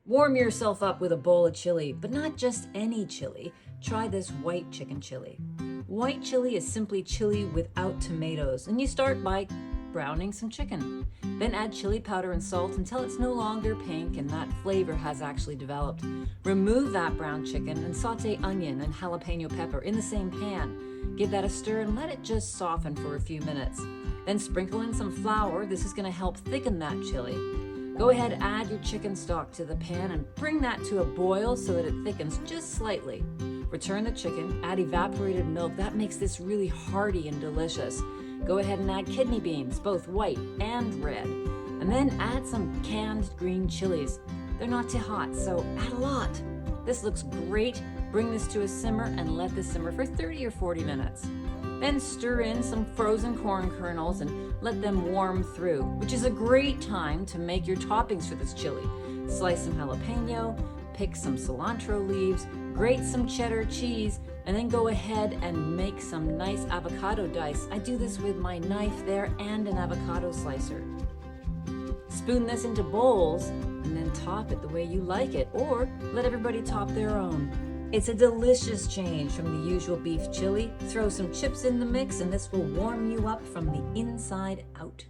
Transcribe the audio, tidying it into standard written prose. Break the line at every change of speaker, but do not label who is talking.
Warm yourself up with a bowl of chili, but not just any chili. Try this white chicken chili. White chili is simply chili without tomatoes, and you start by browning some chicken. Then add chili powder and salt until it's no longer pink and that flavor has actually developed. Remove that brown chicken and saute onion and jalapeno pepper in the same pan. Give that a stir and let it just soften for a few minutes. Then sprinkle in some flour. This is going to help thicken that chili. Go ahead, add your chicken stock to the pan and bring that to a boil so that it thickens just slightly. Return the chicken, add evaporated milk. That makes this really hearty and delicious. Go ahead and add kidney beans, both white and red. And then add some canned green chilies. They're not too hot, so add a lot. This looks great. Bring this to a simmer and let this simmer for 30 or 40 minutes. Then stir in some frozen corn kernels and let them warm through, which is a great time to make your toppings for this chili. Slice some jalapeno, pick some cilantro leaves, grate some cheddar cheese, and then go ahead and make some nice avocado dice. I do this with my knife there and an avocado slicer. Spoon this into bowls and then top it the way you like it, or let everybody top their own. It's a delicious change from the usual beef chili. Throw some chips in the mix and this will warm you up from the inside out.